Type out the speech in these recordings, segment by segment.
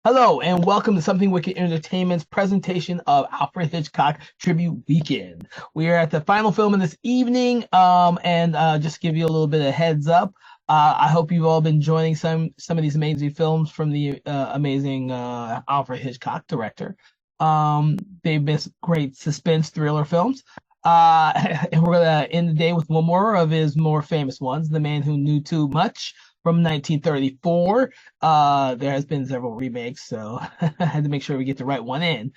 Hello and welcome to Something Wicked Entertainment's presentation of Alfred Hitchcock Tribute Weekend. We are at the final film of this evening, and just to give you a little bit of heads up, I hope you've all been enjoying some of these amazing films from the amazing Alfred Hitchcock director. They've been great suspense thriller films. And we're gonna end the day with one more of his more famous ones, The Man Who Knew Too Much from 1934. There has been several remakes, so I had to make sure we get the right one in.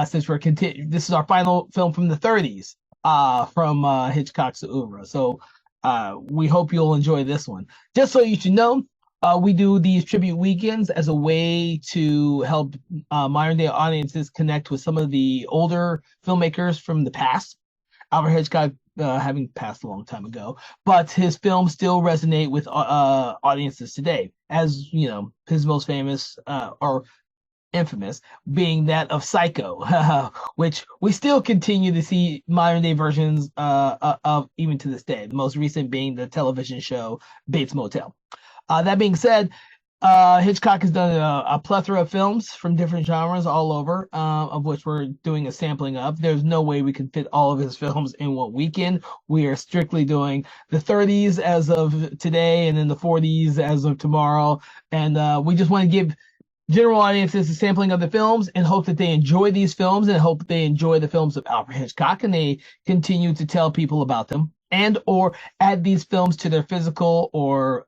Since this is our final film from the 30s, from Hitchcock's oeuvre. So we hope you'll enjoy this one. Just so you should know, we do these tribute weekends as a way to help modern day audiences connect with some of the older filmmakers from the past. Alfred Hitchcock having passed a long time ago, but his films still resonate with audiences today. As you know, his most famous or infamous being that of Psycho, which we still continue to see modern day versions of even to this day. The most recent being the television show Bates Motel. That being said, Hitchcock has done a plethora of films from different genres all over, of which we're doing a sampling of. There's no way we can fit all of his films in one weekend. We are strictly doing the 30s as of today and then the 40s as of tomorrow. And we just want to give general audiences a sampling of the films and hope that they enjoy these films and hope they enjoy the films of Alfred Hitchcock and they continue to tell people about them and or add these films to their physical or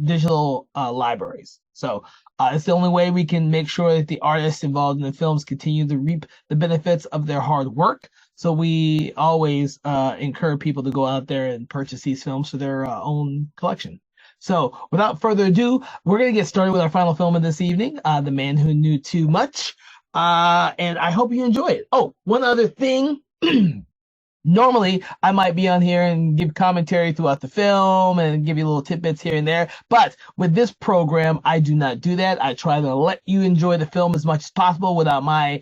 digital libraries. So it's the only way we can make sure that the artists involved in the films continue to reap the benefits of their hard work. So we always encourage people to go out there and purchase these films for their own collection. So without further ado, we're going to get started with our final film of this evening, The Man Who Knew Too Much. And I hope you enjoy it. Oh, one other thing. Normally, I might be on here and give commentary throughout the film and give you little tidbits here and there. But with this program, I do not do that. I try to let you enjoy the film as much as possible without my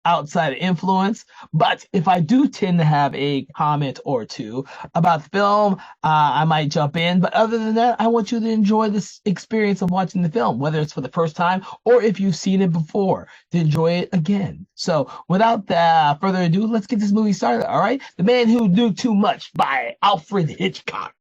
outside influence. But if I do tend to have a comment or two about the film, I might jump in. But other than that, I want you to enjoy this experience of watching the film, whether it's for the first time or if you've seen it before, to enjoy it again. So without further ado, let's get this movie started. All right. The Man Who Knew Too Much by Alfred Hitchcock.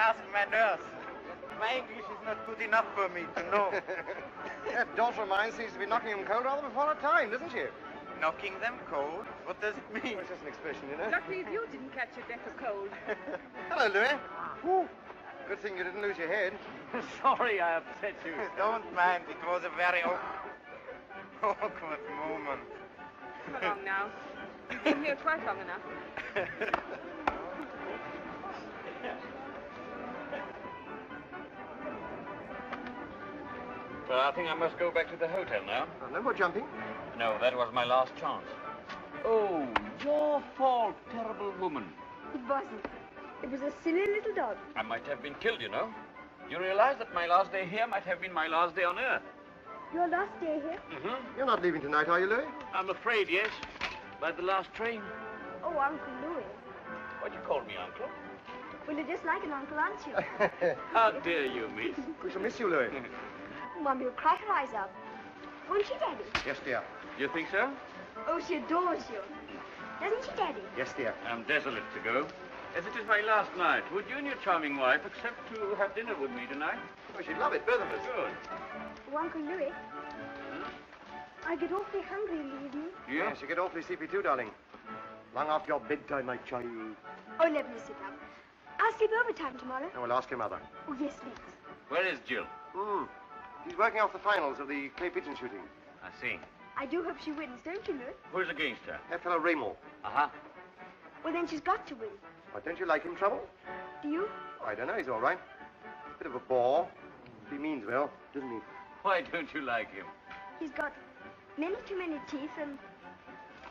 ask my nurse. My English is not good enough for me to know. That daughter of mine seems to be knocking him cold rather before her time, doesn't she? Knocking them cold? What does it mean? Well, it's just an expression, you know. Luckily you didn't catch your death of cold. Hello, Louis. Ooh. Good thing you didn't lose your head. Sorry I upset you. Don't mind. It was a very awkward moment. Come along now. You've been here quite long enough. Well, I think I must go back to the hotel now. No more jumping. No, that was my last chance. Oh, your fault, terrible woman. It wasn't. It was a silly little dog. I might have been killed, you know. You realize that my last day here might have been my last day on Earth? Your last day here? Mm-hmm. You're not leaving tonight, are you, Louis? I'm afraid, yes. By the last train. Oh, Uncle Louis. What do you call me, Uncle? Well, you're just like an uncle, aren't you? How dare you, miss? We shall miss you, Louis. Mummy will cry her eyes out. Won't she, Daddy? Yes, dear. You think so? Oh, she adores you. Doesn't she, Daddy? Yes, dear. I'm desolate to go. As it is my last night, would you and your charming wife accept to have dinner with me tonight? Oh, she'd love it, both of us. Good. Oh, Uncle Louis. I get awfully hungry in the evening. Yes, you get awfully sleepy too, darling. Long after your bedtime, my child. Oh, let me sit up. I'll sleep overtime tomorrow. I will ask your mother. Oh, yes, let's. Where is Jill? He's working off the finals of the clay pigeon shooting. I see. I do hope she wins, don't you, Louis? Who's against her? That fellow Raymond. Uh-huh. Well, then she's got to win. Why, don't you like him, Trouble? Do you? Oh, I don't know, he's all right. Bit of a bore. He means well, doesn't he? Why don't you like him? He's got many too many teeth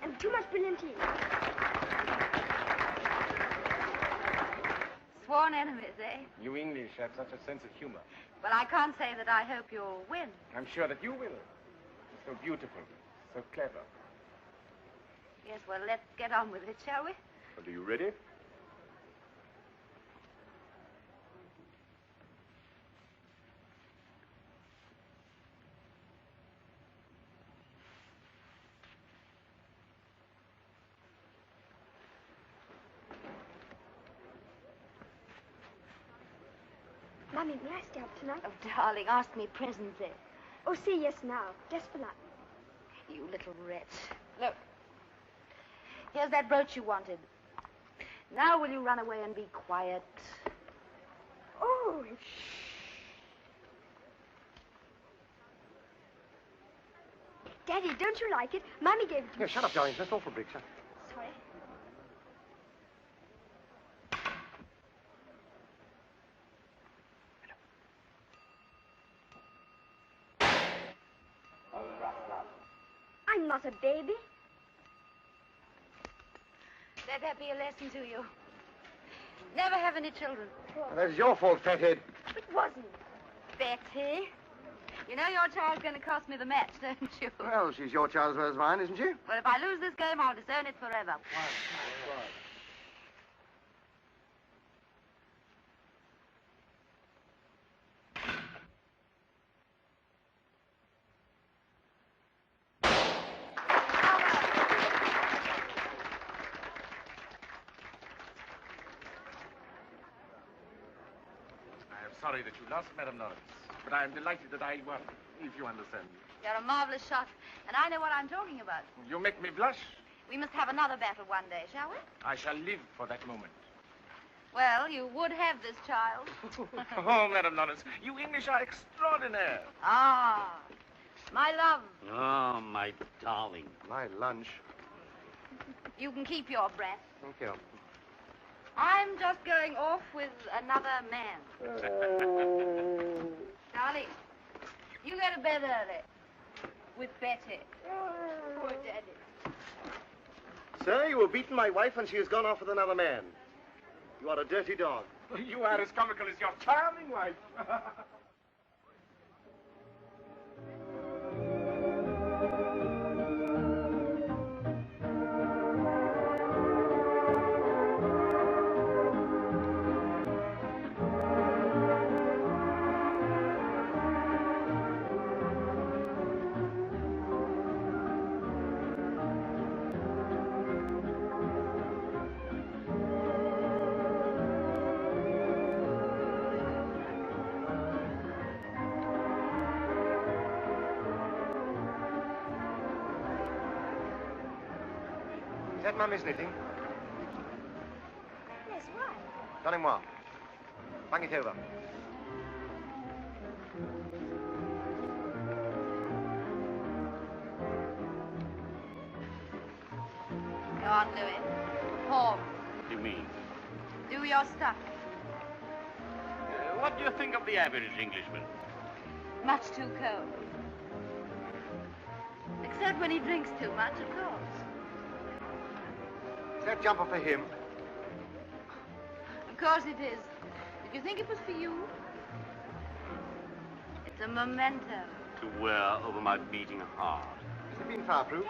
and too much brilliantine. Sworn enemies, eh? You English have such a sense of humor. Well, I can't say that I hope you'll win. I'm sure that you will. So beautiful, so clever. Yes, well, let's get on with it, shall we? Well, are you ready? Mummy, may I stay up tonight? Oh, darling, ask me presently. Oh, say yes now. Just for luck. You little wretch. Look. Here's that brooch you wanted. Now will you run away and be quiet? Oh, Daddy, don't you like it? Mummy gave it to me. Yeah, shut up, darling. That's awful big. Shut. Sorry. I'm not a baby. Let that be a lesson to you. Never have any children. That's your fault, fathead. It wasn't. Betty, you know your child's going to cost me the match, don't you? Well, she's your child as well as mine, isn't she? Well, if I lose this game, I'll disown it forever. Sorry that you lost, Madame Lawrence. But I am delighted that I won, if you understand me. You're a marvelous shot, and I know what I'm talking about. You make me blush. We must have another battle one day, shall we? I shall live for that moment. Well, you would have this child. Oh, Madame Lawrence, you English are extraordinaire. Ah, my love. Oh, my darling. My lunch. You can keep your breath. Thank you. I'm just going off with another man. Darling, you go to bed early. With Betty. Poor Daddy. Sir, you have beaten my wife and she has gone off with another man. You are a dirty dog. You are as comical as your charming wife. that Mum is knitting? Yes, why? Donnez-moi. Bang it over. Go on, Louis. Paul, What do you mean? do your stuff. What do you think of the average Englishman? Much too cold. Except when he drinks too much, of course. Is that jumper for him? Of course it is. Did you think it was for you? It's a memento. To wear over my beating heart. Has it been fireproof?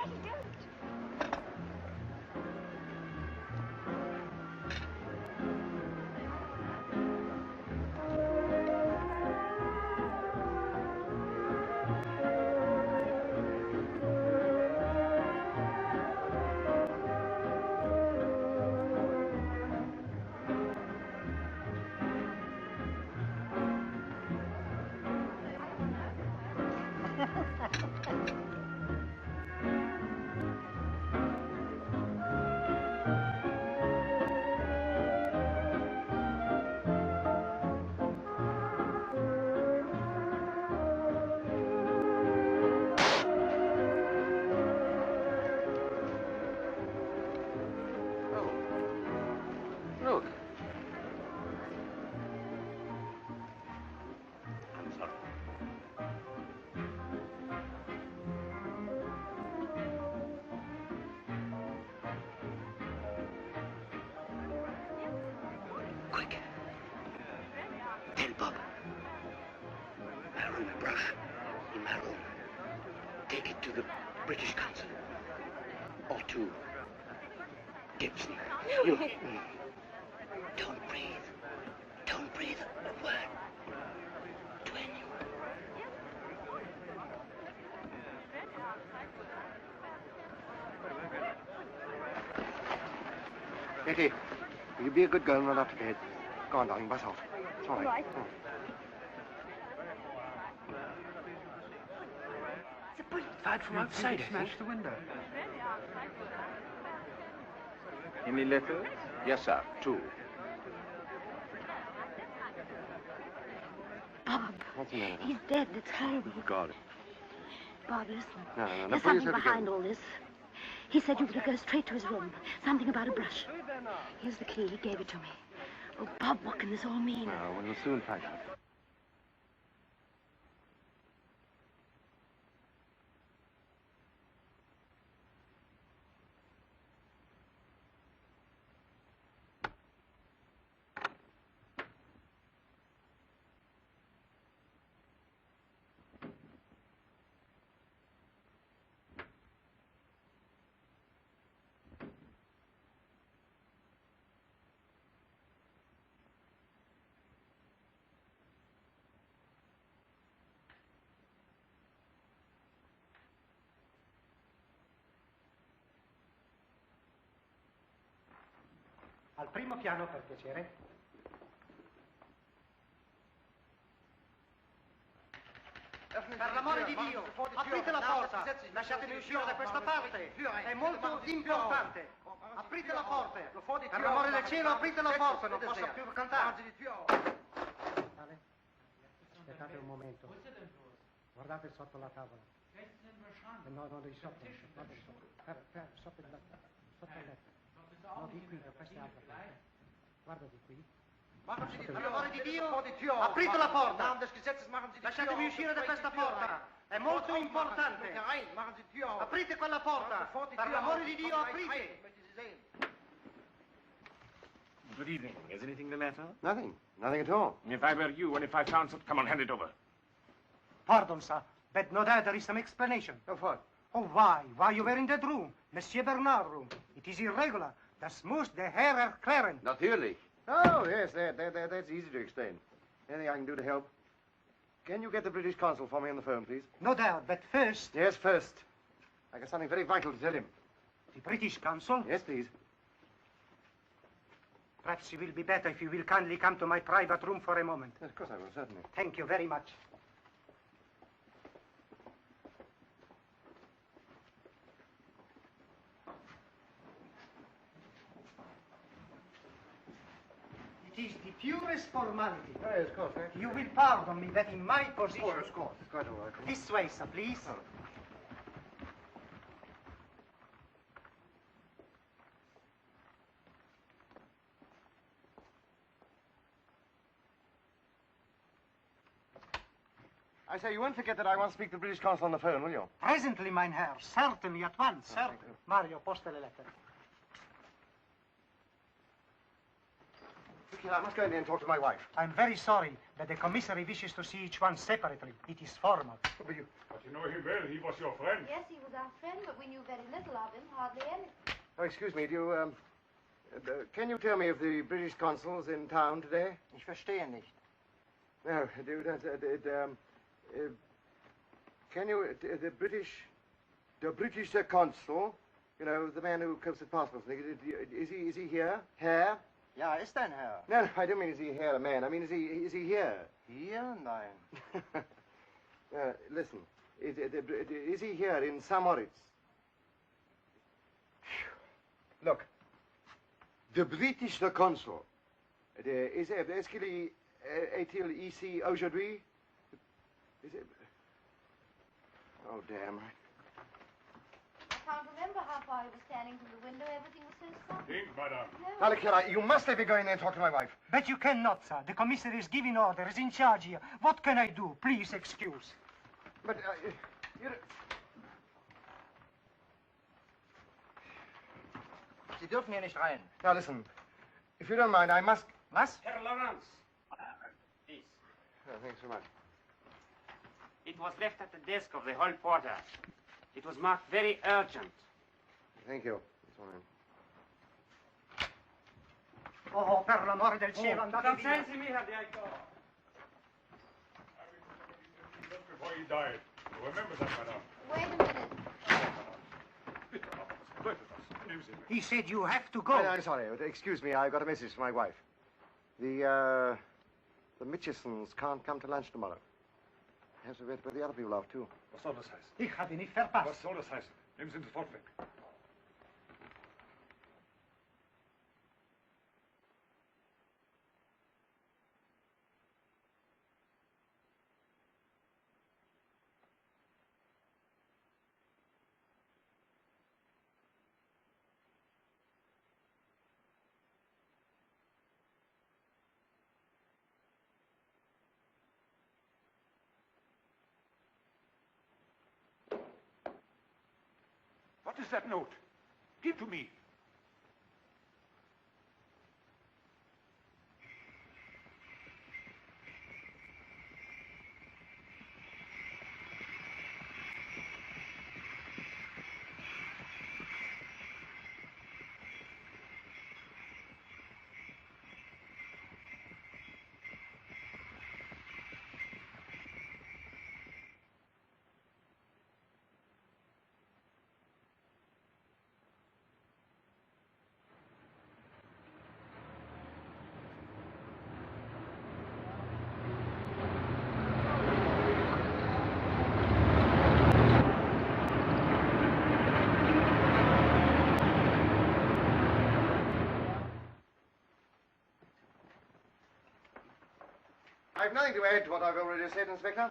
Look. I'm sorry. Quick. Tell Bob. My room brush in my room. Take it to the British Consul. Or to Gibson. You. Don't breathe. Don't breathe a word to anyone. Betty, will you be a good girl and run up to bed? Go on, darling, buzz off. It's all right. All right. It's a bullet fired from outside, I think. the window. Any letters? Yes, sir. 2. Bob, What's the matter? he's dead. It's horrible. God. Bob, listen. No. There's Pull something yourself behind together. all this. He said you were to go straight to his room. Something about a brush. Here's the key. He gave it to me. Oh, Bob, what can this all mean? Well, we'll soon find out. Al primo piano, per piacere. Per l'amore di Dio, aprite la porta. Lasciatemi uscire da questa parte. È molto importante. Aprite la porta. Per l'amore del cielo, aprite la porta. Non posso più cantare. Vale? Aspettate un momento. Guardate sotto la tavola. No, di sotto. Guardate sotto. Sotto il letto. No, di qui, da questa altra parte. Guarda di qui. Per l'amore di Dio, aprite la porta. Lasciatemi uscire da questa porta. È molto importante. Aprite quella porta. Per l'amore di Dio, aprite. Good evening. Is anything the matter? Nothing at all. If I were you, and if I found something, come on, hand it over. Pardon, sir, but no doubt there is some explanation. Of what? Oh, why you were in that room, Monsieur Bernard's room. It is irregular. Das muss der Herr erklären. Natürlich. Oh, yes, that's easy to explain. Anything I can do to help? Can you get the British consul for me on the phone, please? No doubt, but first... Yes, first. I got something very vital to tell him. The British consul? Yes, please. Perhaps it will be better if you will kindly come to my private room for a moment. Yes, of course I will, certainly. Thank you very much. is the purest formality. Oh, yes, of course. You will pardon me that in my position... Oh, of course. It's quite all right. This way, sir, please. Oh. I say, you won't forget that I want to speak to the British consul on the phone, will you? Presently, mein Herr. Certainly, at once, certainly. Mario, posta le letter. Look here, I must go in there and talk to my wife. I'm very sorry that the commissary wishes to see each one separately. It is formal. But you... But you know him well. He was your friend. Yes, he was our friend, but we knew very little of him, hardly any. Oh, excuse me, do you, can you tell me if the British consul's in town today? Ich verstehe nicht. No, can you, the British consul, you know, the man who comes with passports, is he here? Here? Ja, ist ein Herr. No, I don't mean is he here, a man. I mean, is he here? Hier? Nein. Listen, is he here in Samoritz? Look, the British consul, est-ce qu'il est-il ici aujourd'hui? Oh, damn. I can't remember how far he was standing from the window. Everything was so soft. Think, madame. Now, look here, you must let me go in there and talk to my wife. But you cannot, sir. The commissary is giving orders, in charge here. What can I do? Please excuse. But, you... Sie dürfen hier nicht rein. Now, listen. If you don't mind, I must... Was? Herr Lawrence. Please. Oh, thanks so much. It was left at the desk of the hall porter. It was marked very urgent. Thank you. That's all right. Oh, per l'amore del cielo, andate via. Sensi mi ha detto. Just before he died. You remember that, madame? Wait a minute. Bitte, aber was bedeutet das? Nehmen Sie mich. He said you have to go. I'm sorry. Excuse me. I've got a message from my wife. The Mitchisons can't come to lunch tomorrow. Has to wait for the other people off, too. Was soll das heißen? Ich habe ihn nicht verpasst. Was soll das heißen? Nehmen Sie ihn sofort weg. What is that note? Give to me. I've nothing to add to what I've already said, Inspector.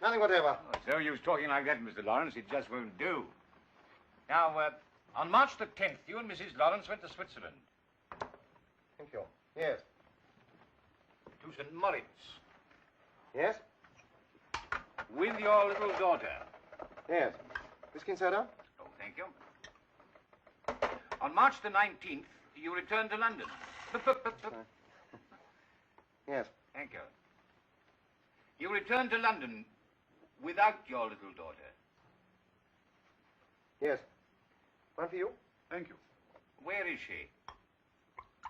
Nothing whatever. Oh, so you was talking like that, Mr. Lawrence. It just won't do. Now, on March the 10th, you and Mrs. Lawrence went to Switzerland. Thank you. Yes. To St. Moritz. Yes? With your little daughter. Yes. Whiskey and soda? Oh, thank you. On March the 19th, you returned to London. Yes. Thank you. You returned to London without your little daughter. Yes. One for you. Thank you. Where is she?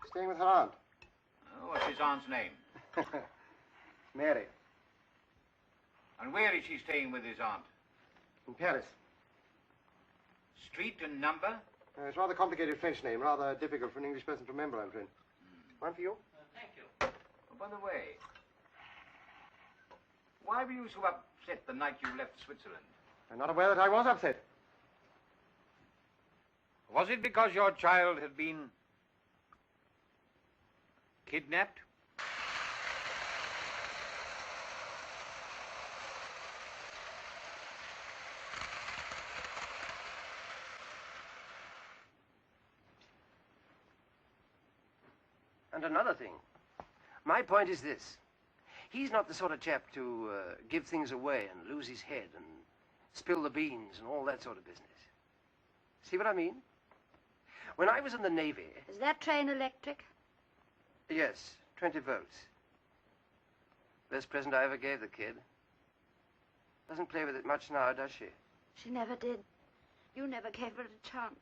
Staying with her aunt. Oh, what's his aunt's name? Mary. And where is she staying with his aunt? In Paris. Street and number? It's a rather complicated French name, rather difficult for an English person to remember, I'm afraid. One for you. Thank you. Oh, by the way, why were you so upset the night you left Switzerland? I'm not aware that I was upset. Was it because your child had been Kidnapped? And another thing. My point is this. He's not the sort of chap to give things away and lose his head and spill the beans and all that sort of business. See what I mean? When I was in the Navy... Is that train electric? Yes, 20 volts. Best present I ever gave the kid. Doesn't play with it much now, does she? She never did. You never gave her a chance.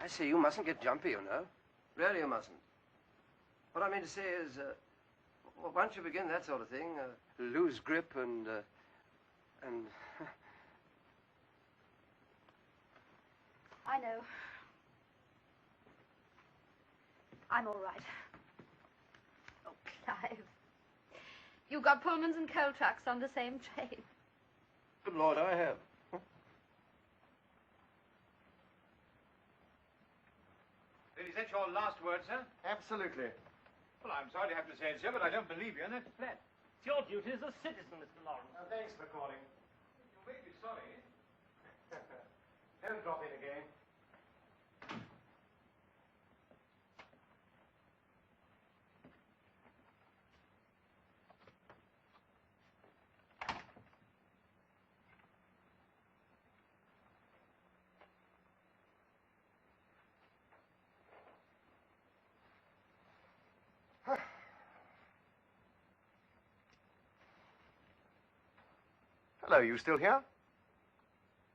I say, you mustn't get jumpy, you know. Really, you mustn't. What I mean to say is, well, once you begin that sort of thing, lose grip and... I know. I'm all right. Oh, Clive. You got Pullmans and coal trucks on the same train. Good Lord, I have. Is that your last word, sir? Absolutely. Well, I'm sorry to have to say it, sir, but I don't believe you, and that's flat. It's your duty as a citizen, Mr. Lawrence. Thanks for calling. You may be sorry. Don't drop in again. Hello, you still here?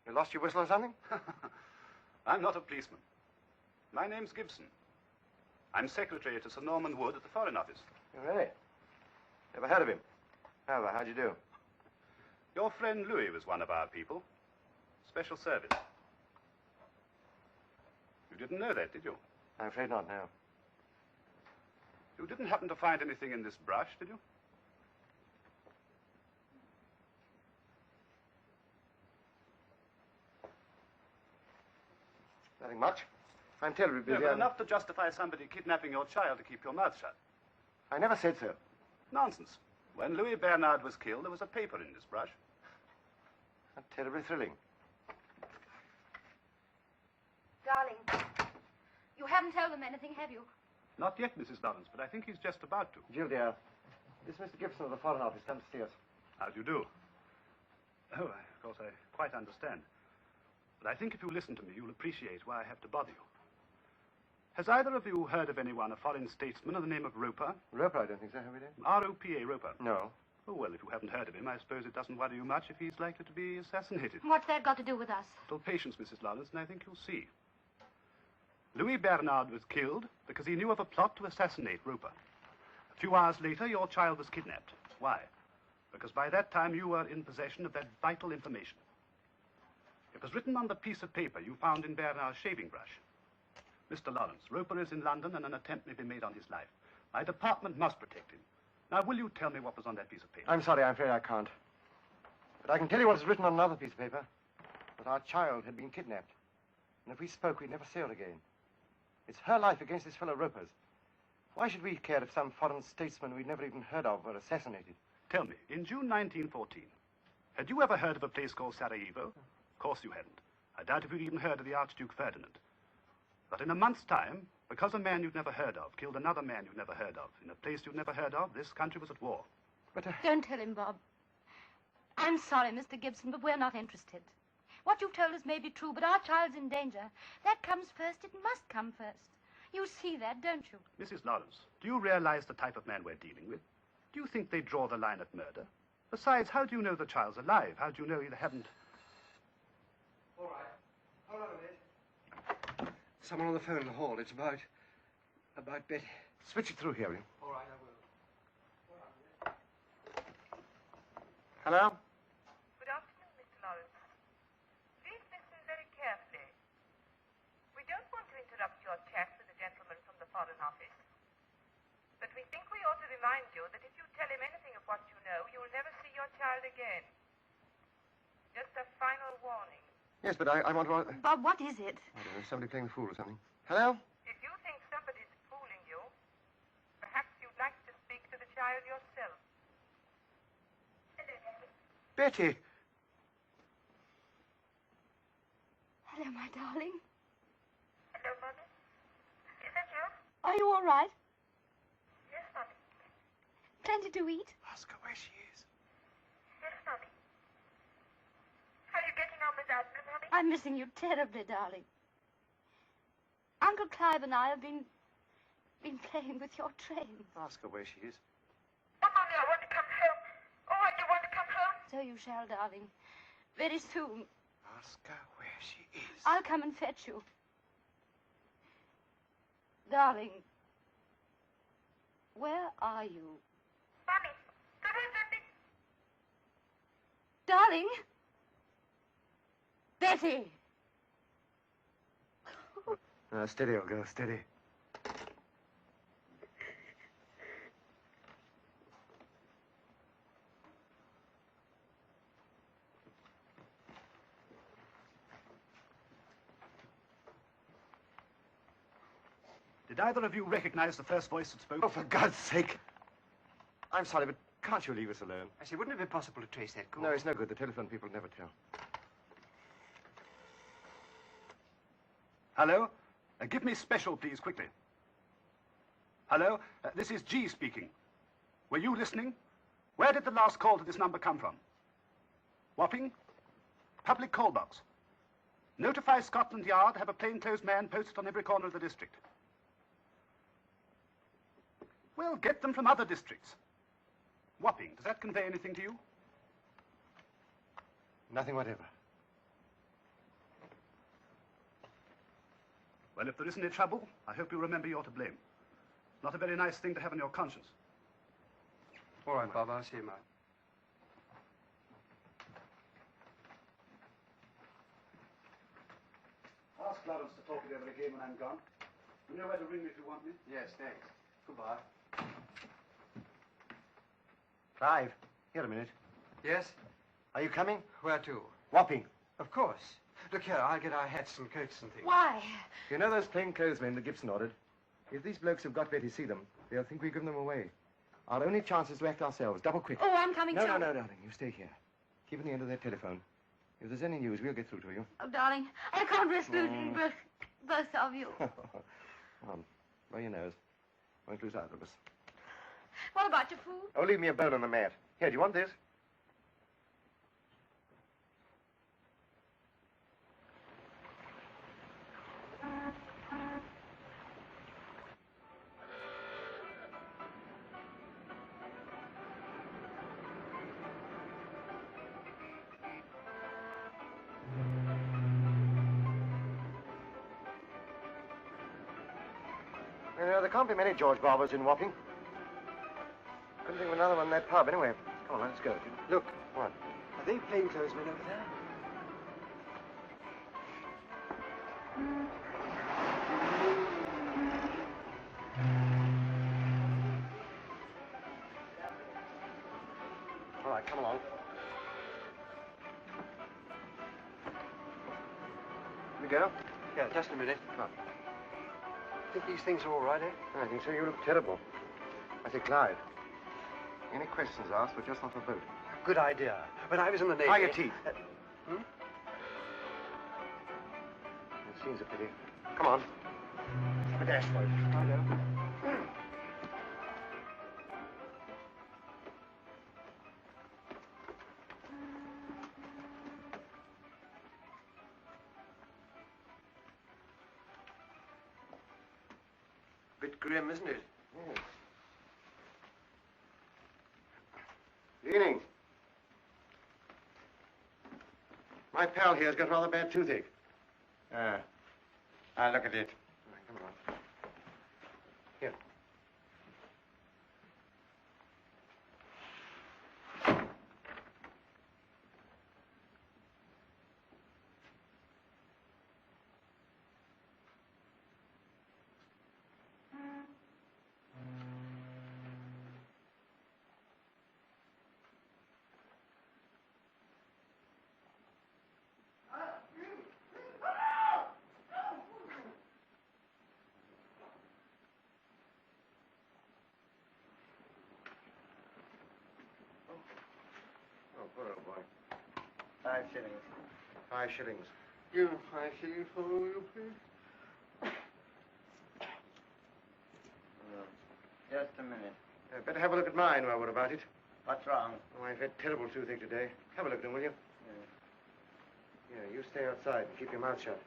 You lost your whistle or something? I'm not a policeman. My name's Gibson. I'm secretary to Sir Norman Wood at the Foreign Office. Oh, really? Never heard of him. However, how'd you do? Your friend Louis was one of our people. Special service. You didn't know that, did you? I'm afraid not, no. You didn't happen to find anything in this brush, did you? Nothing much. I'm terribly busy. No, but enough to justify somebody kidnapping your child to keep your mouth shut. I never said so. Nonsense. When Louis Bernard was killed, there was a paper in this brush. That's terribly thrilling. Darling, you haven't told them anything, have you? Not yet, Mrs. Lawrence, but I think he's just about to. Jill, dear, this Mr. Gibson of the Foreign Office comes to see us. How do you do? Oh, of course, I quite understand. But I think if you listen to me, you'll appreciate why I have to bother you. Has either of you heard of anyone, a foreign statesman of the name of Roper? Roper, I don't think so, have we, dear? R-O-P-A, Roper. No. Oh, well, if you haven't heard of him, I suppose it doesn't worry you much if he's likely to be assassinated. What's that got to do with us? Little patience, Mrs. Lawrence, and I think you'll see. Louis Bernard was killed because he knew of a plot to assassinate Roper. A few hours later, your child was kidnapped. Why? Because by that time you were in possession of that vital information. It was written on the piece of paper you found in Bernard's shaving brush. Mr. Lawrence, Roper is in London and an attempt may be made on his life. My department must protect him. Now, will you tell me what was on that piece of paper? I'm sorry, I'm afraid I can't. But I can tell you what is written on another piece of paper. That our child had been kidnapped. And if we spoke, we'd never see her again. It's her life against this fellow Roper's. Why should we care if some foreign statesman we'd never even heard of were assassinated? Tell me, in June 1914, had you ever heard of a place called Sarajevo? Of course you hadn't. I doubt if you'd even heard of the Archduke Ferdinand. But in a month's time, because a man you'd never heard of killed another man you'd never heard of, in a place you'd never heard of, this country was at war. But Don't tell him, Bob. I'm sorry, Mr. Gibson, but we're not interested. What you've told us may be true, but our child's in danger. That comes first. It must come first. You see that, don't you? Mrs. Lawrence, do you realize the type of man we're dealing with? Do you think they draw the line at murder? Besides, how do you know the child's alive? How do you know you haven't... All right. Hold on a minute. Someone on the phone in the hall. It's about Betty. Switch it through here, will you? All right, I will. Hello? Good afternoon, Mr. Lawrence. Please listen very carefully. We don't want to interrupt your chat with the gentleman from the Foreign Office. But we think we ought to remind you that if you tell him anything of what you know, you will never see your child again. Just a final warning. Yes, but I want to... Bob, what is it? I don't know, somebody playing the fool or something. Hello? If you think somebody's fooling you, perhaps you'd like to speak to the child yourself. Betty! Hello, my darling. Hello, Mother. Is that you? Are you all right? Yes, Mommy. Plenty to eat? Ask her where she is. Yes, Mommy. How are you getting on without me, Mommy? I'm missing you terribly, darling. Uncle Clive and I have been playing with your trains. Ask her where she is. Oh, Mommy, I want to come home. Oh, I do want to come home. So you shall, darling. Very soon. Ask her where she is. I'll come and fetch you. Darling, where are you? Mommy, come on, Mommy. Darling? Betty! Steady, old girl, steady. Did either of you recognize the first voice that spoke? Oh, for God's sake. I'm sorry, but can't you leave us alone? I say, wouldn't it be possible to trace that call? No, it's no good. The telephone people never tell. Hello? Give me special, please, quickly. Hello? This is G speaking. Were you listening? Where did the last call to this number come from? Wapping? Public call box. Notify Scotland Yard, have a plainclothes man posted on every corner of the district. Well, get them from other districts. Wapping, does that convey anything to you? Nothing whatever. Well, if there isn't any trouble, I hope you remember you're to blame. Not a very nice thing to have on your conscience. All right, Bob, I'll see you, Mark. Ask Lawrence to talk it over again when I'm gone. You know where to ring me if you want me. Yes, thanks. Goodbye. Clive, here a minute. Yes? Are you coming? Where to? Wapping. Of course. Look here, I'll get our hats and coats and things. Why? You know those plainclothesmen that Gibson ordered? If these blokes have got Betty see them, they'll think we've given them away. Our only chance is to act ourselves. Double quick. Oh, I'm coming, No, too. darling. You stay here. Keep on the end of their telephone. If there's any news, we'll get through to you. Oh, darling, I can't risk losing both of you. Come on. Blow your nose. Won't lose either of us. What about your food? Oh, leave me a bone on the mat. Here, do you want this? You know, there can't be many George Barbers in Wapping. Couldn't think of another one in that pub, anyway. Come on, let's go. Look. What? Are they plainclothesmen over there? All right, come along. We go? Yeah, just a minute. Come on. Think these things are all right, eh? I think so. You look terrible. I say, Clive, any questions asked, we're just off a boat. Good idea. When I was in the Navy... Eye your teeth. Hmm? It seems a pity. Come on. Have a dash for it. I know. Bit grim, isn't it? Yes. Good evening. My pal here's got rather bad toothache. I'll look at it. All right, come on. Here. 5 shillings. 5 shillings. Give him 5 shillings for will you, please? Just a minute. Better have a look at mine while we're about it. What's wrong? Oh, I've had terrible toothache today. Have a look at them, will you? Yeah. Yeah, you stay outside and keep your mouth shut.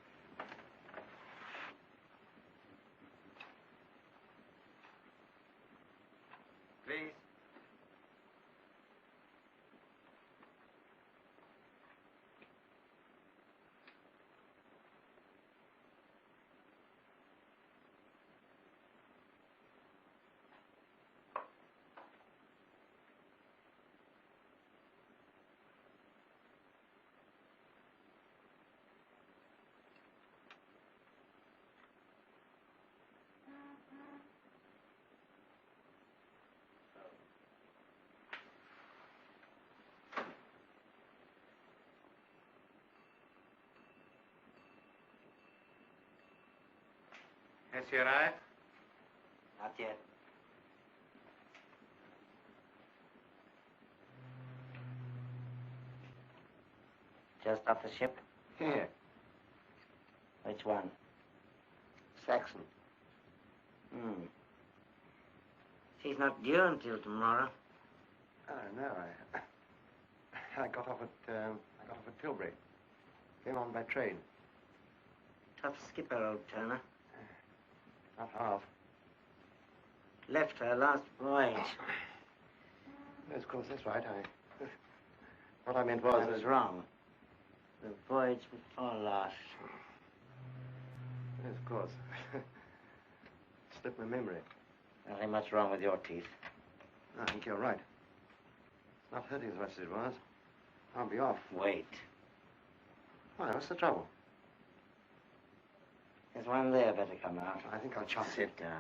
Please. Has he arrived? Not yet. Just off the ship? Here. Which one? Saxon. She's not due until tomorrow. Oh, no, I got off at Tilbury. Came on by train. Tough skipper, old Turner. Not half. Left her last voyage. Yes, of course, that's right. What I meant was... I was wrong. The voyage before last. Yes, of course. Slipped my memory. Nothing much wrong with your teeth. I think you're right. It's not hurting as much as it was. I'll be off. Wait. Why, what's the trouble? There's one there better come out. I think I'll chance Sit it. down.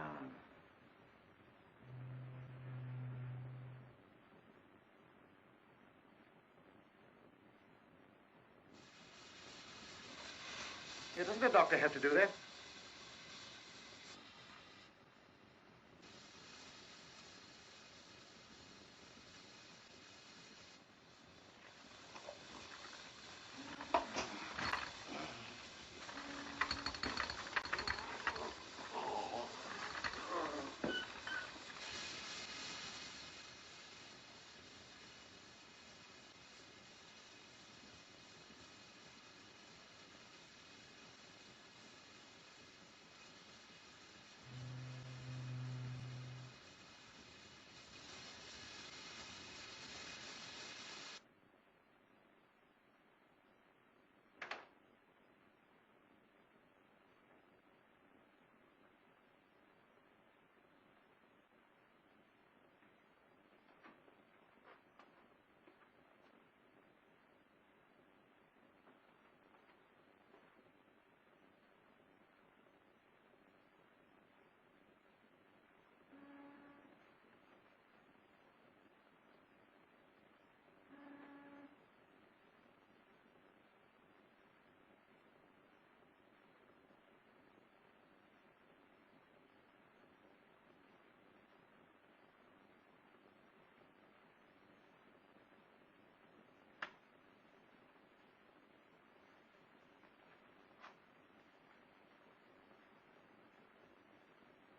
Yeah, doesn't the doctor have to do that?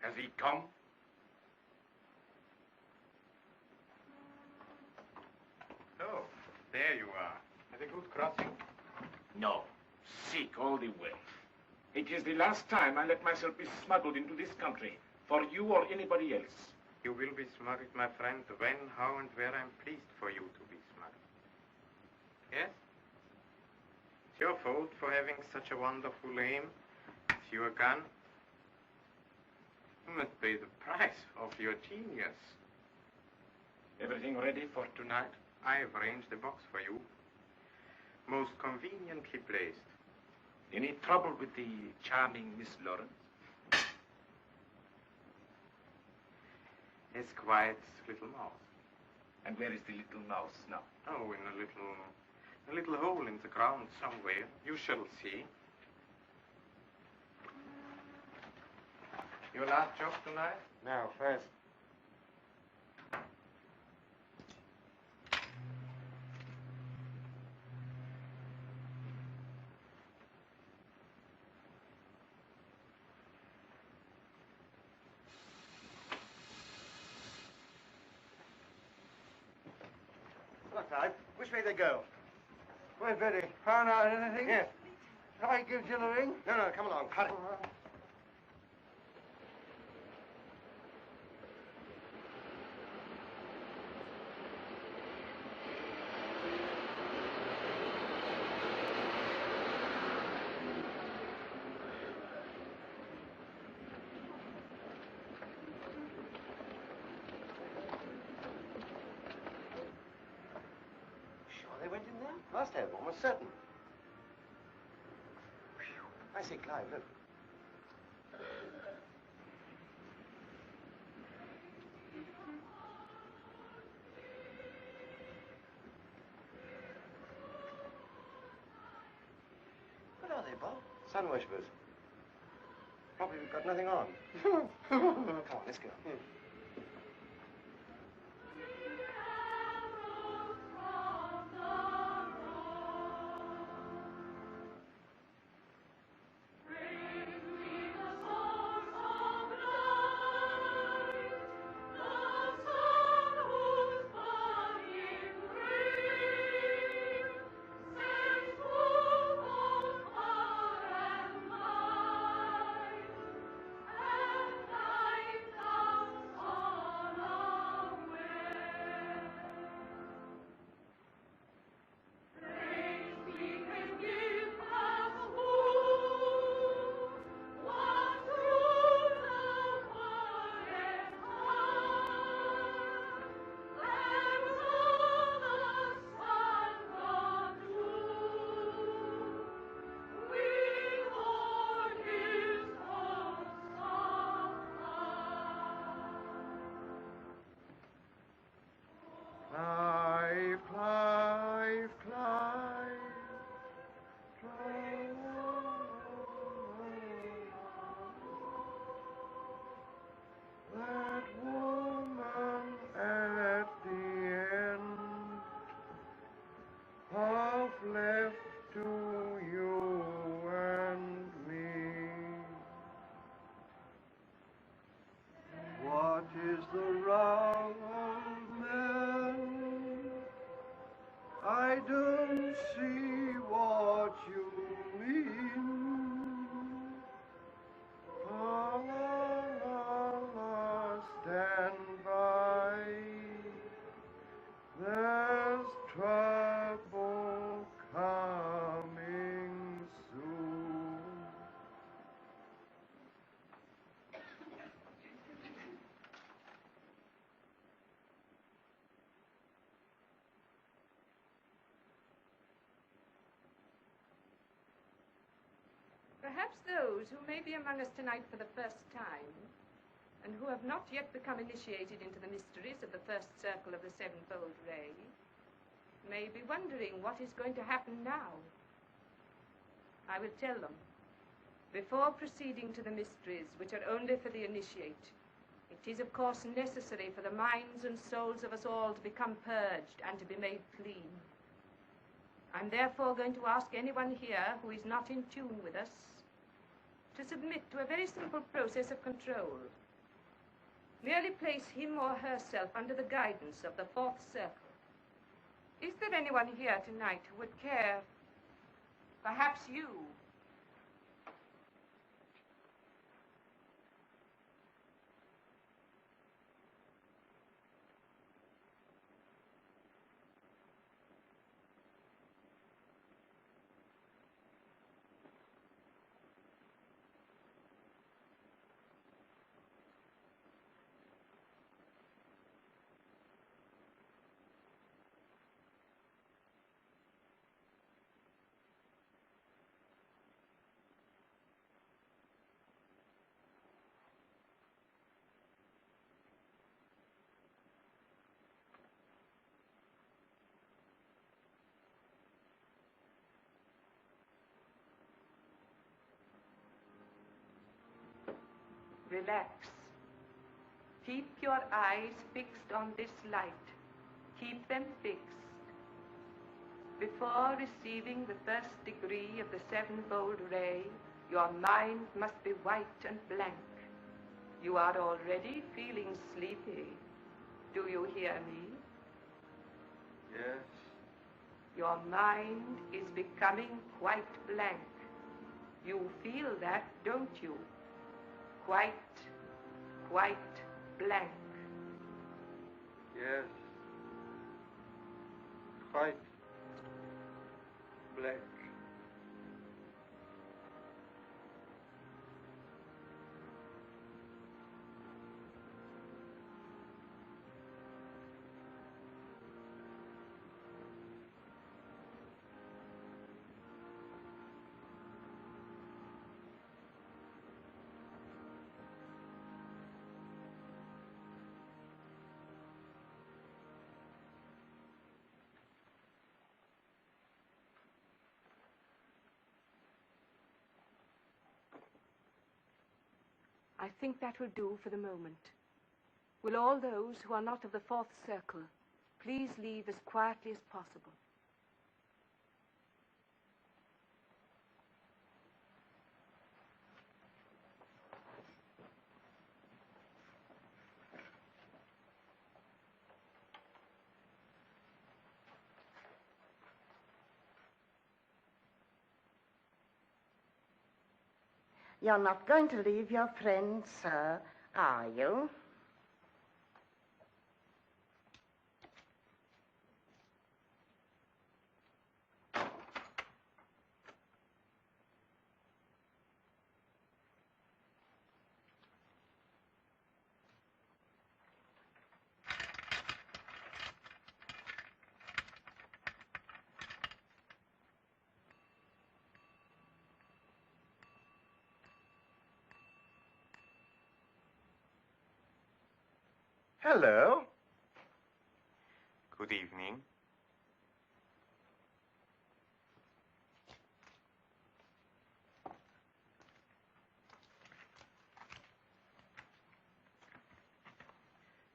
Has he come? Oh, there you are. Had a good crossing? No. Sick all the way. It is the last time I let myself be smuggled into this country, for you or anybody else. You will be smuggled, my friend, when, how, and where I'm pleased for you to be smuggled. Yes? It's your fault for having such a wonderful aim. It's your gun. You must pay the price of your genius. Everything ready for tonight? I have arranged a box for you. Most conveniently placed. Any trouble with the charming Miss Lawrence? It's quite little mouse. And where is the little mouse now? Oh, in a little hole in the ground somewhere. You shall see. Your last job tonight? Now, first. which way they go? Wait, Betty. Found out anything? Yes. Shall I give Jill a ring? No, no, come along. Hurry. They went in there? Must have, almost certain. I say, Clive, look. What are they, Bob? Sun worshippers. Probably we've got nothing on. Come on, let's go. Perhaps those who may be among us tonight for the first time, and who have not yet become initiated into the mysteries of the first circle of the sevenfold ray, may be wondering what is going to happen now. I will tell them. Before proceeding to the mysteries, which are only for the initiate, it is of course necessary for the minds and souls of us all to become purged and to be made clean. I'm therefore going to ask anyone here who is not in tune with us to submit to a very simple process of control. Merely place him or herself under the guidance of the fourth circle. Is there anyone here tonight who would care? Perhaps you. Relax. Keep your eyes fixed on this light. Keep them fixed. Before receiving the first degree of the sevenfold ray, your mind must be white and blank. You are already feeling sleepy. Do you hear me? Yes. Your mind is becoming quite blank. You feel that, don't you? Quite blank. Yes. Quite blank. I think that will do for the moment. Will all those who are not of the fourth circle please leave as quietly as possible? You're not going to leave your friend, sir, are you? Hello. Good evening.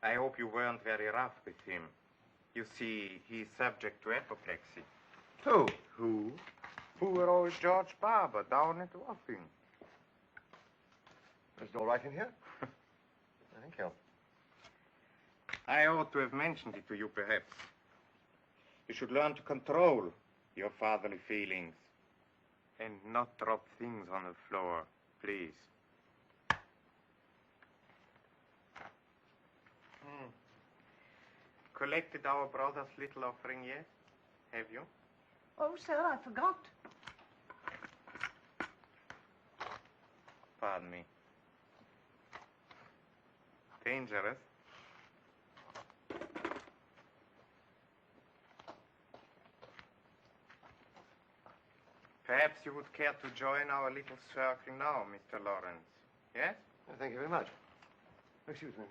I hope you weren't very rough with him. You see, he's subject to apoplexy. Who? Who? Poor old George Barber down at Wapping. Is it all right in here? Thank you. I ought to have mentioned it to you, perhaps. You should learn to control your fatherly feelings and not drop things on the floor, please. Collected our brother's little offering yet? Have you? Oh, sir, I forgot. Pardon me. Dangerous. Perhaps you would care to join our little circle now, Mr. Lawrence. Yes? Thank you very much. Excuse me.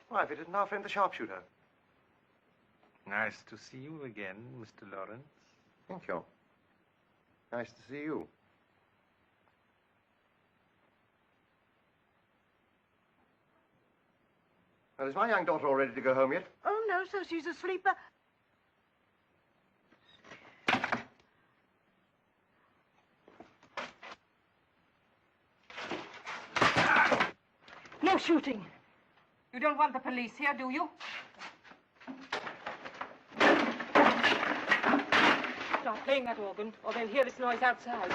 Why, if it isn't our friend the sharpshooter. Nice to see you again, Mr. Lawrence. Thank you. Nice to see you. Well, is my young daughter all ready to go home yet? Oh, no, sir, she's asleep. No shooting. You don't want the police here, do you? Stop playing that organ, or they'll hear this noise outside.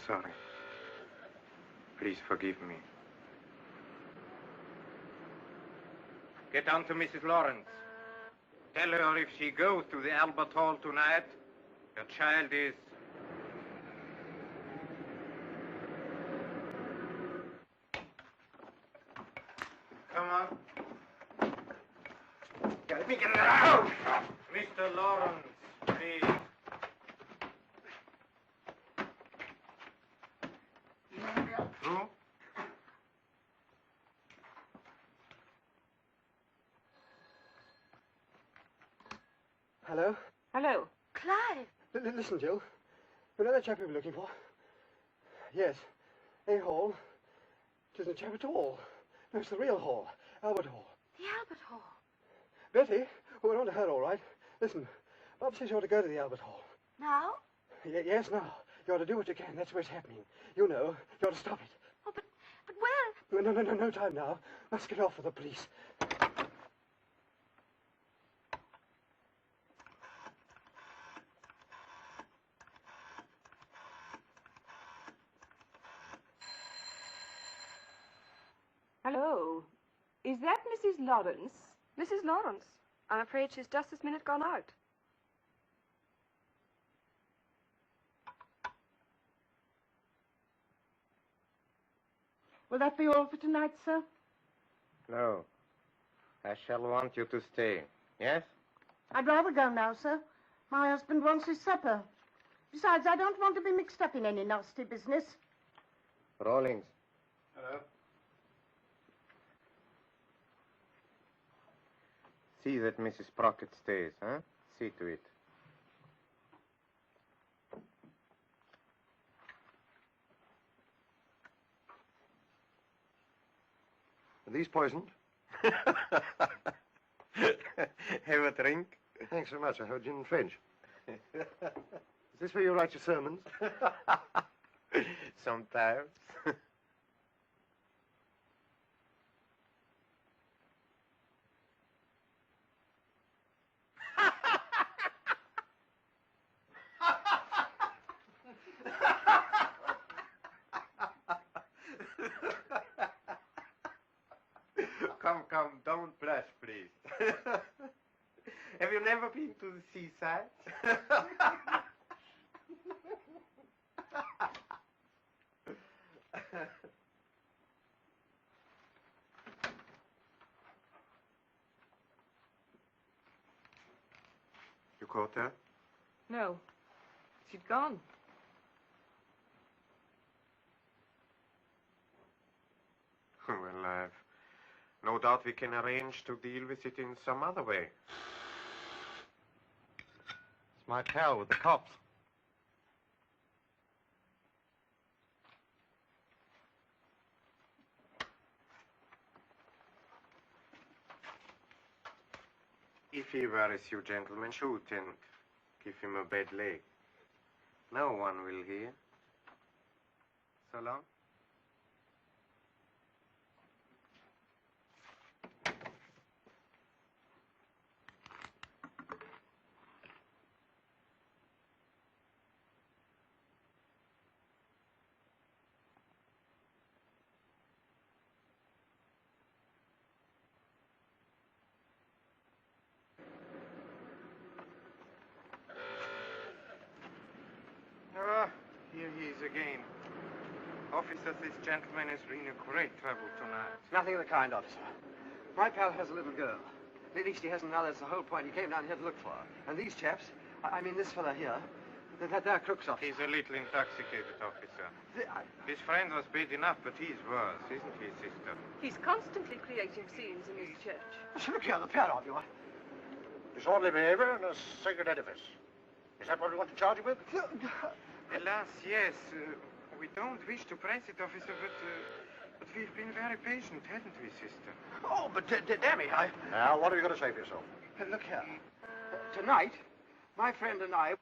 sorry. Please forgive me. Get on to Mrs. Lawrence. Tell her if she goes to the Albert Hall tonight, her child is... Come on. Let me get it out! Mr. Lawrence, please. Who? Hello? Hello. Clive. Listen, Jill. You know that chap we were looking for? Yes. A Hall. It isn't a chap at all. No, it's the real Hall. Albert Hall. The Albert Hall. Betty? Well, we're on to her, all right. Listen, Bob says you ought to go to the Albert Hall. Now? Yes, now. You ought to do what you can. That's where it's happening. You know. You ought to stop it. Oh, but where? No time now. Let's get off for the police. Hello. Is that Mrs. Lawrence? Mrs. Lawrence. I'm afraid she's just this minute gone out. Will that be all for tonight, sir? No. I shall want you to stay. Yes? I'd rather go now, sir. My husband wants his supper. Besides, I don't want to be mixed up in any nasty business. Rawlings. Hello? See that Mrs. Sprocket stays, huh? See to it. Are these poisoned? Have a drink? Thanks so much. I heard you in French. Is this where you write your sermons? Sometimes. Come, don't blush, please. Have you never been to the seaside? You caught her? No. She'd gone. Well, I've no doubt we can arrange to deal with it in some other way. It's my pal with the cops. If he worries you, gentlemen, shoot and give him a bad leg. No one will hear. So long. Here he is again. Officer, this gentleman has been in great trouble tonight. Nothing of the kind, officer. My pal has a little girl. At least he hasn't now. That's the whole point. He came down here to look for her. And these chaps, I mean this fella here, they're crooks, officer. He's a little intoxicated, officer. His friend was bad enough, but he's worse, isn't he, sister? He's constantly creating scenes in his church. Look here, the pair of you. Disorderly behavior in a sacred edifice. Is that what we want to charge you with? Alas, yes. We don't wish to press it, officer, but we've been very patient, haven't we, sister? Oh, but damn it, Now, what are you going to say for yourself? Look here. Tonight, my friend and I...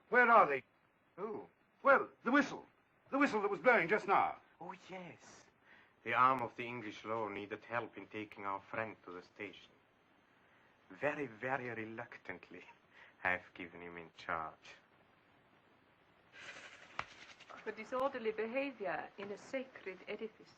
Where are they? Who? Well, the whistle. The whistle that was blowing just now. Oh, yes. The arm of the English law needed help in taking our friend to the station. Very, very reluctantly, I've given him in charge. For disorderly behavior in a sacred edifice.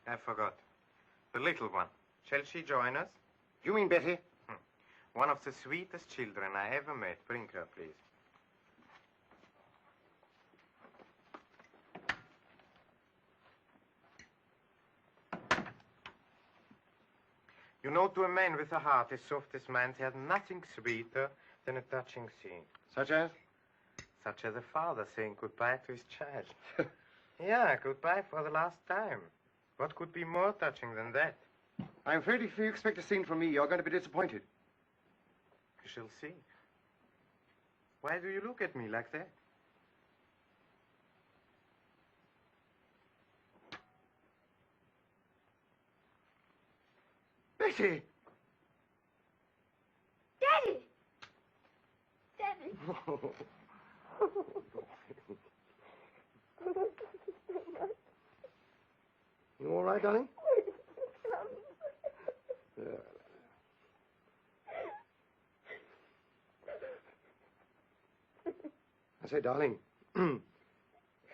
I forgot. The little one. Shall she join us? You mean Betty? One of the sweetest children I ever met. Bring her, please. You know, to a man with a heart as soft as mine, there's nothing sweeter than a touching scene. Such as? Such as a father saying goodbye to his child. Yeah, goodbye for the last time. What could be more touching than that? I'm afraid if you expect a scene from me, you're going to be disappointed. You shall see. Why do you look at me like that? Betty! Daddy! Daddy! You all right, darling? Yeah. I say, darling, it's an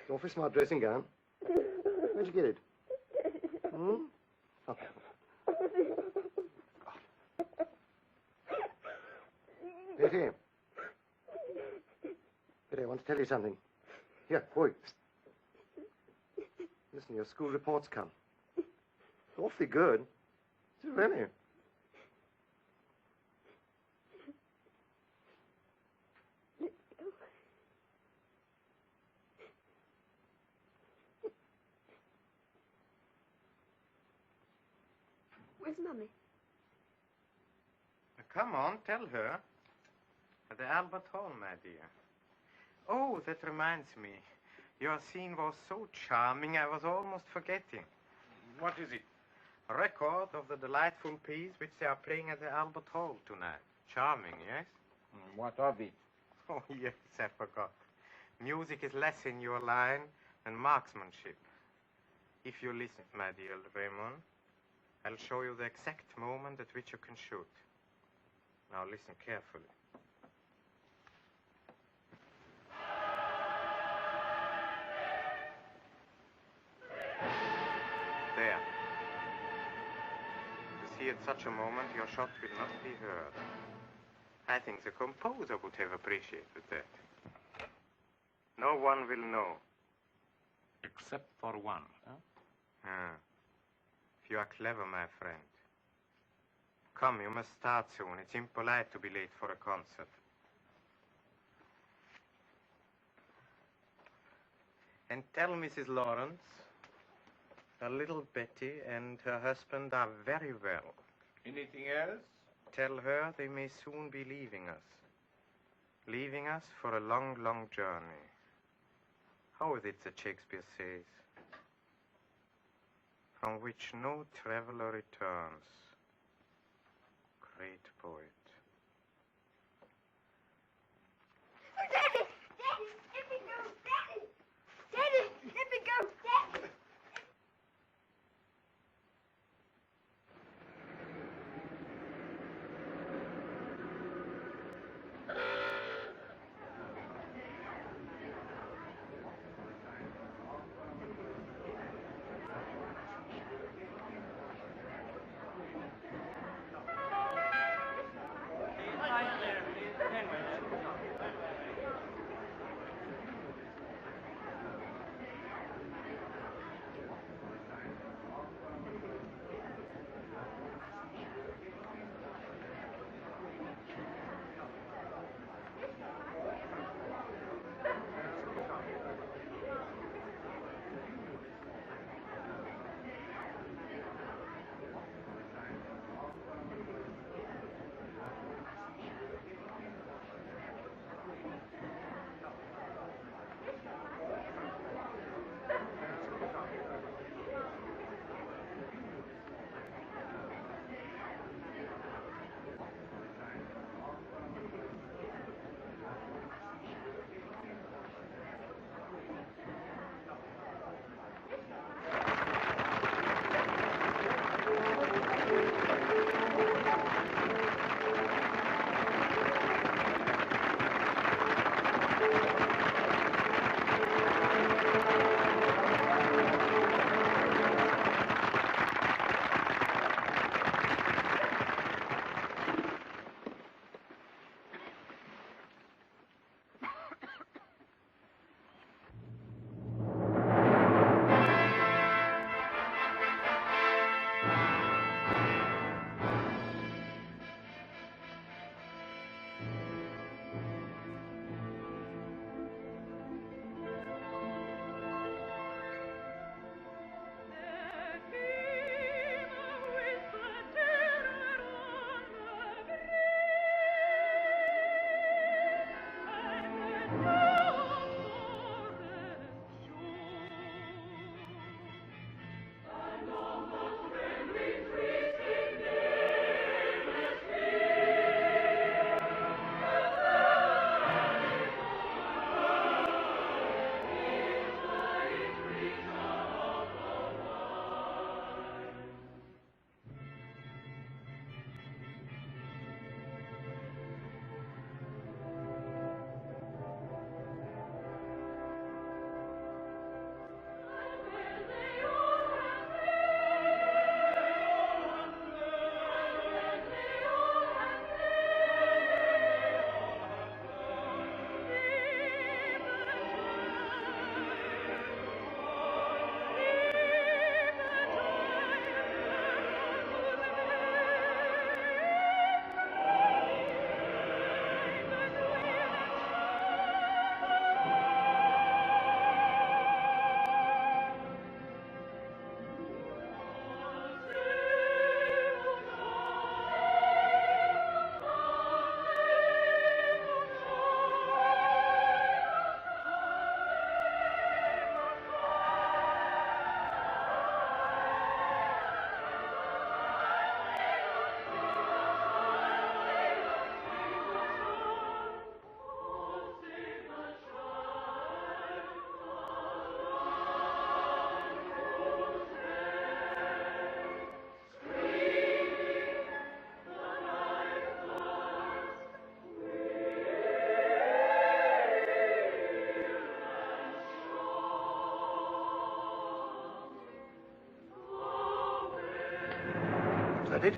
awfully smart dressing gown. Where'd you get it? Hmm? Oh. Betty. Betty, I want to tell you something. Here, boy. Listen, your school report's come. It's awfully good. It's really. Where's Mummy? Come on, tell her. At the Albert Hall, my dear. Oh, that reminds me. Your scene was so charming, I was almost forgetting. What is it? A record of the delightful piece which they are playing at the Albert Hall tonight. Charming, yes? What of it? Oh, yes, I forgot. Music is less in your line than marksmanship. If you listen, my dear Raymond, I'll show you the exact moment at which you can shoot. Now listen carefully. There. You see, at such a moment, your shot will not be heard. I think the composer would have appreciated that. No one will know. Except for one, huh? Ah. If you are clever, my friend. Come, you must start soon. It's impolite to be late for a concert. And tell Mrs. Lawrence, her little Betty and her husband are very well. Anything else? Tell her they may soon be leaving us. Leaving us for a long, long journey. How is it that Shakespeare says? From which no traveler returns. Great poet. Daddy! Daddy! Let me go! Daddy! Daddy! Let me go! Daddy! that it?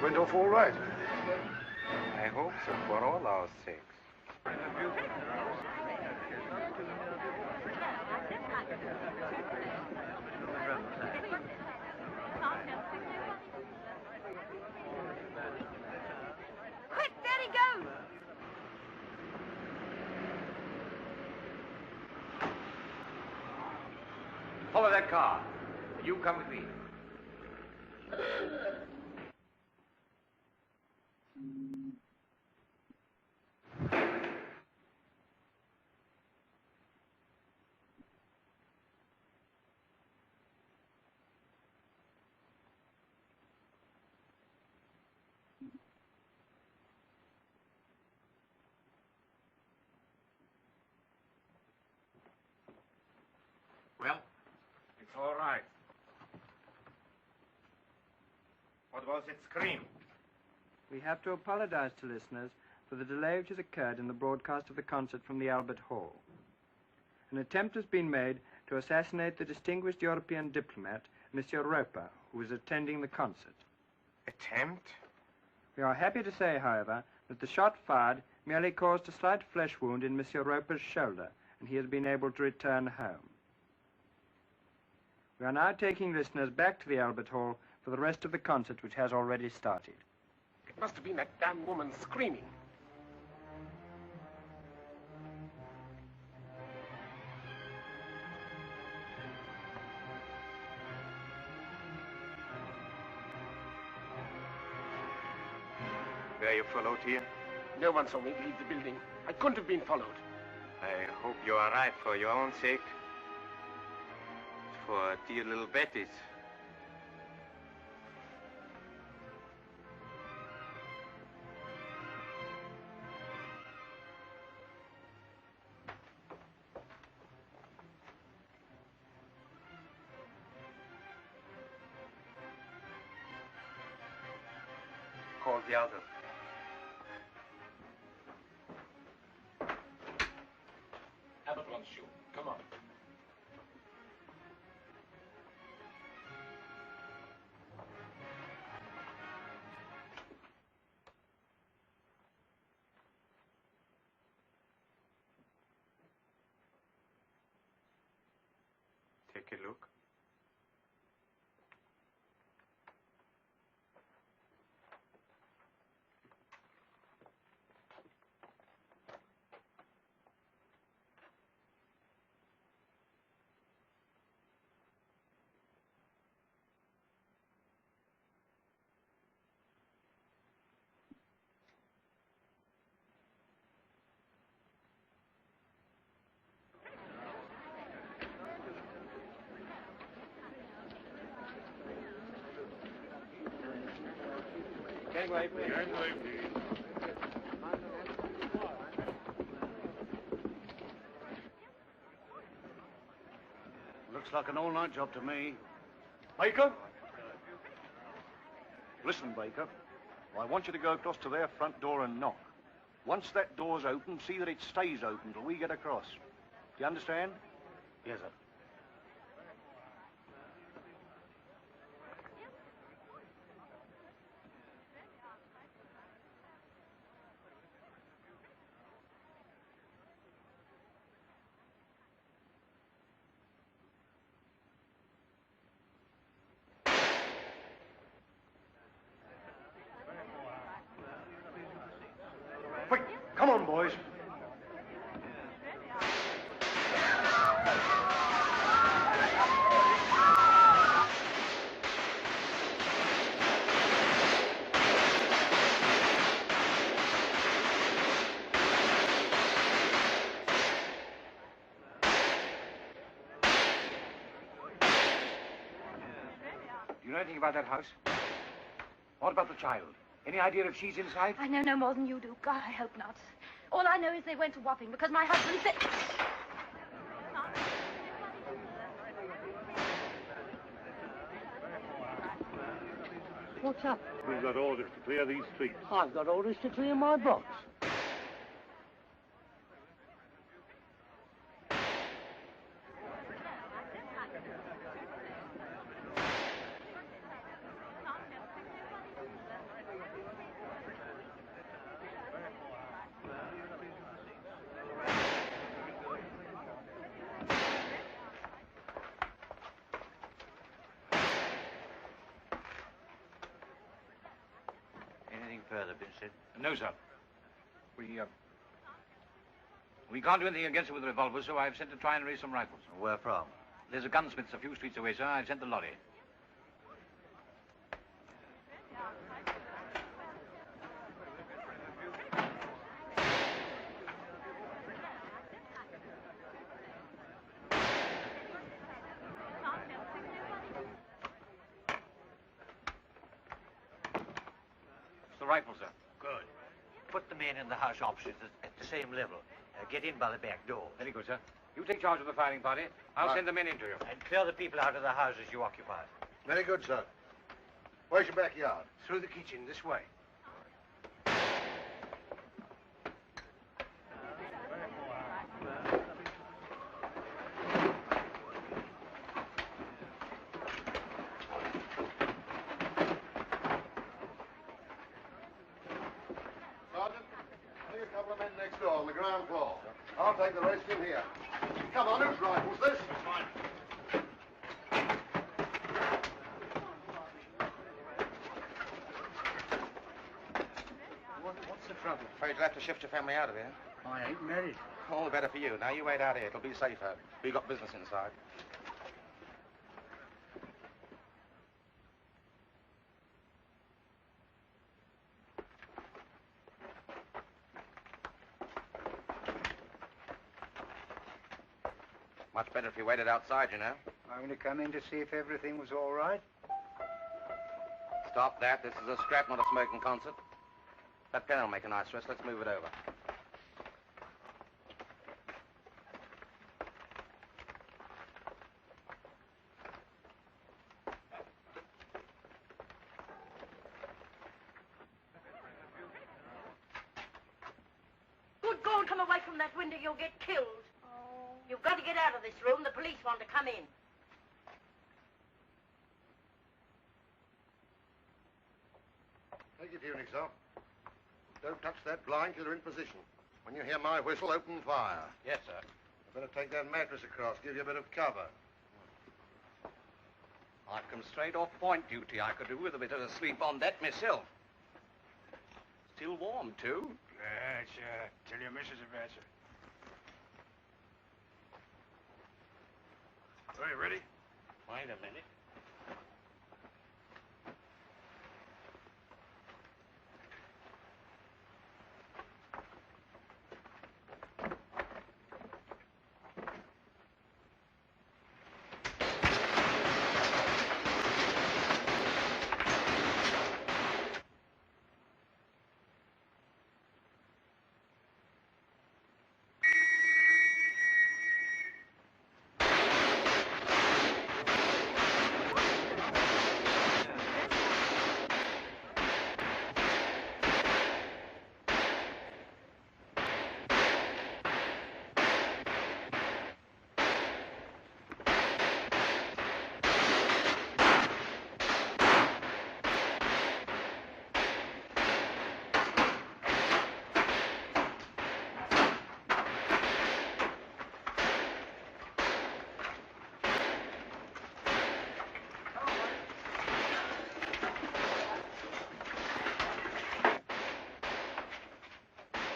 Went off all right. I hope so, for all our sakes. Quick, there he goes! Follow that car. You come with me. All right. What was it scream? We have to apologize to listeners for the delay which has occurred in the broadcast of the concert from the Albert Hall. An attempt has been made to assassinate the distinguished European diplomat, Monsieur Roper, who is attending the concert. Attempt? We are happy to say, however, that the shot fired merely caused a slight flesh wound in Monsieur Roper's shoulder, and he has been able to return home. We are now taking listeners back to the Albert Hall for the rest of the concert, which has already started. It must have been that damn woman screaming. Were you followed here? No one saw me leave the building. I couldn't have been followed. I hope you are right for your own sake. For dear little Betty's. Call the others. Abbott wants you. Come on. Take a look. Gangway, please. Gangway, please. Looks like an all-night job to me. Baker? Listen, Baker. I want you to go across to their front door and knock. Once that door's open, see that it stays open till we get across. Do you understand? Yes, sir. Quick, come on, boys. Do you know anything about that house? What about the child? Any idea if she's inside? I know no more than you do. God, I hope not. All I know is they went to Wapping because my husband said... What's up? We've got orders to clear these streets. I've got orders to clear my box. Anything further, Vincent? No, sir. We can't do anything against it with revolvers, so I've sent to try and raise some rifles. Where from? There's a gunsmith's a few streets away, sir. I've sent the lorry. It's the rifle, sir. Good. Put the men in the house opposite at the same level. Get in by the back door. Very good, sir. You take charge of the firing party. I'll Right. send the men in to you. And clear the people out of the houses you occupy. Very good, sir. Where's your backyard? Through the kitchen, this way. Sergeant, take a couple of men next door on the ground floor. I'll take the rest in here. Come on, whose rifle's this? What's the trouble? Afraid you'll have to shift your family out of here. I ain't married. All the better for you. Now you wait out here. It'll be safer. We've got business inside. Much better if you waited outside, you know. I'm going to come in to see if everything was all right. Stop that. This is a scrap, not a smoking concert. That pen will make a nice rest. Let's move it over. Good God, come away from that window, you'll get killed. You've got to get out of this room. The police want to come in. Take your tunics off. Don't touch that blind till you're in position. When you hear my whistle, open fire. Yes, sir. I better take that mattress across, give you a bit of cover. I've come straight off point duty. I could do with a bit of a sleep on that myself. Still warm, too. Let's tell your missus about it. Are you ready? Wait a minute.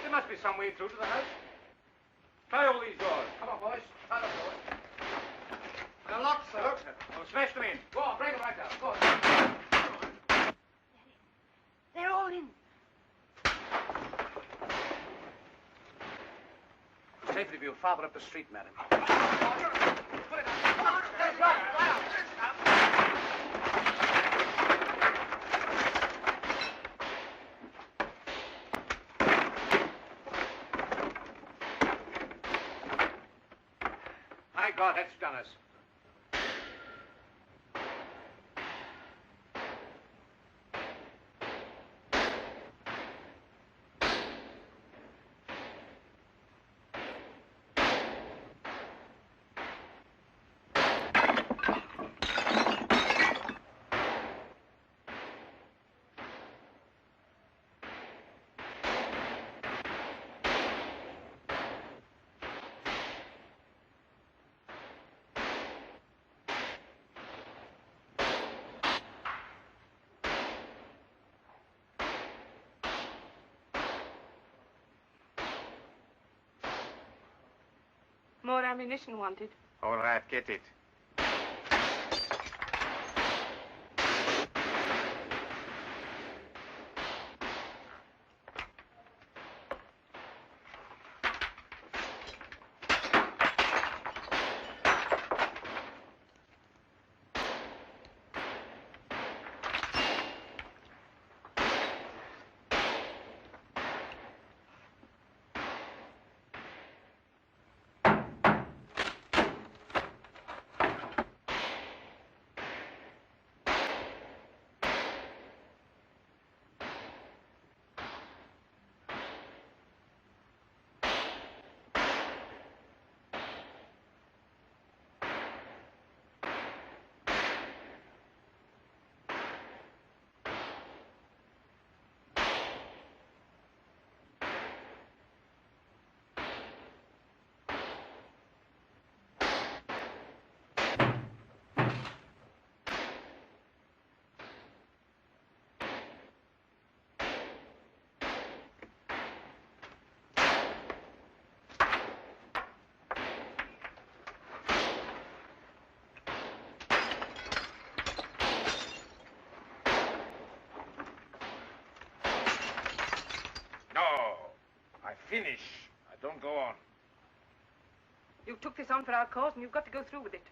There must be some way through to the house. Try all these doors. Come on, boys. Try the doors. They're locked, sir. Well, smash them in. Go on, break them right down. Go on. They're all in. Safely for you. Farther up the street, madam. My God, that's done us. More ammunition wanted. All right, get it. finish. I don't go on. You took this on for our cause, and you've got to go through with it.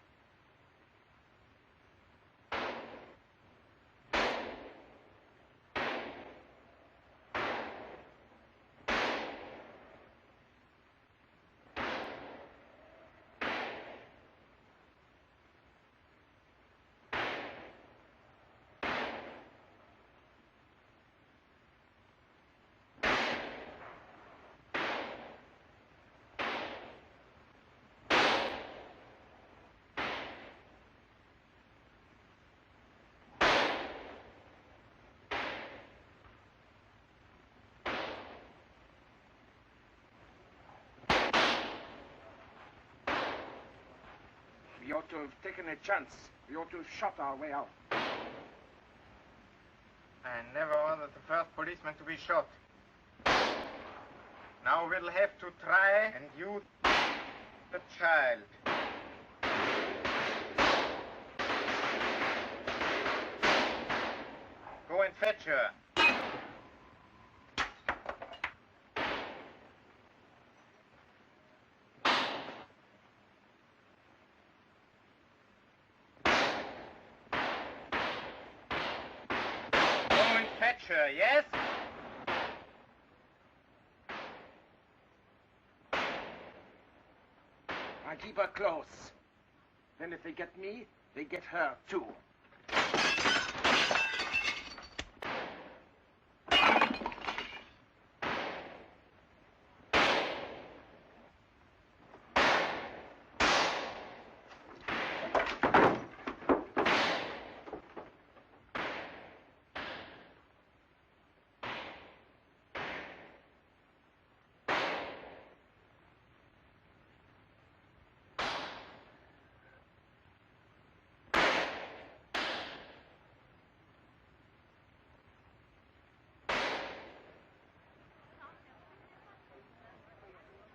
We ought to have taken a chance. We ought to have shot our way out. I never ordered the first policeman to be shot. Now we'll have to try and you the child. Go and fetch her. Her, yes? I keep her close. Then if they get me, they get her too.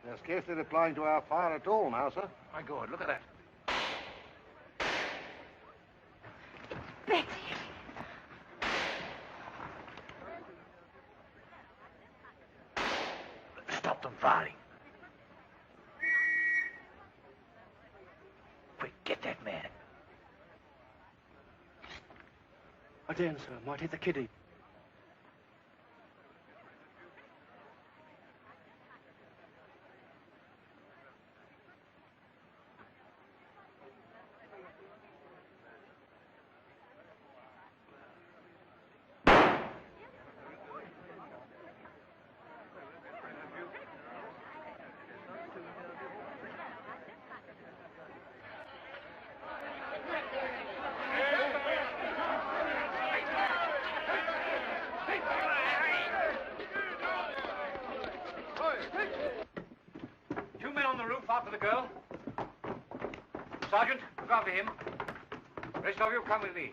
They're scarcely replying to our fire at all now, sir. My God, look at that. Betsy. Stop them firing. Quick, get that man. Again, sir. Might hit the kiddie. Two men on the roof after the girl. Sergeant, look after him. Rest of you, come with me.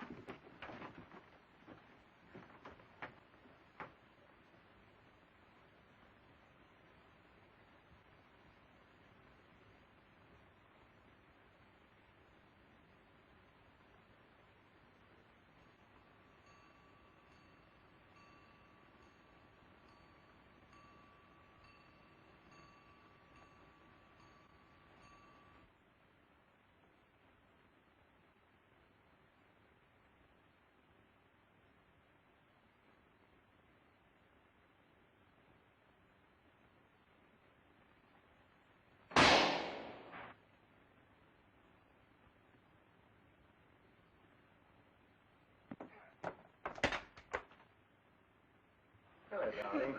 Hello, darling.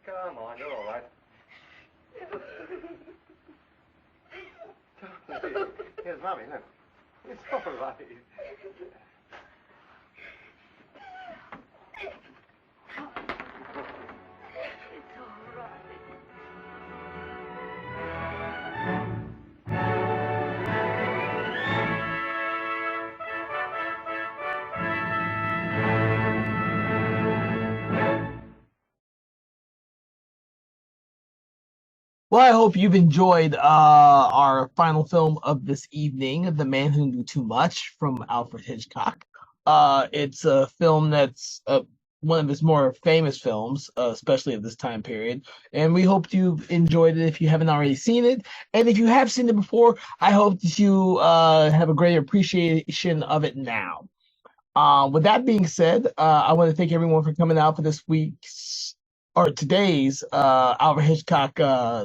Come on, you're all right. Here's Mummy, look. It's all right. It's all right. Well, I hope you've enjoyed our final film of this evening, The Man Who Knew Too Much from Alfred Hitchcock. It's a film that's one of his more famous films, especially at this time period. And we hope you've enjoyed it if you haven't already seen it. And if you have seen it before, I hope that you have a greater appreciation of it now. With that being said, I want to thank everyone for coming out for this week's or today's Alfred Hitchcock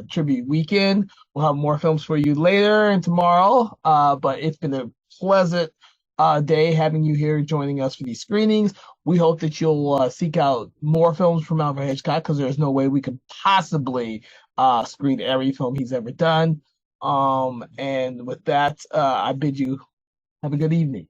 Tribute Weekend. We'll have more films for you later and tomorrow. But it's been a pleasant day having you here joining us for these screenings. We hope that you'll seek out more films from Alfred Hitchcock, because there's no way we could possibly screen every film he's ever done. And with that, I bid you have a good evening.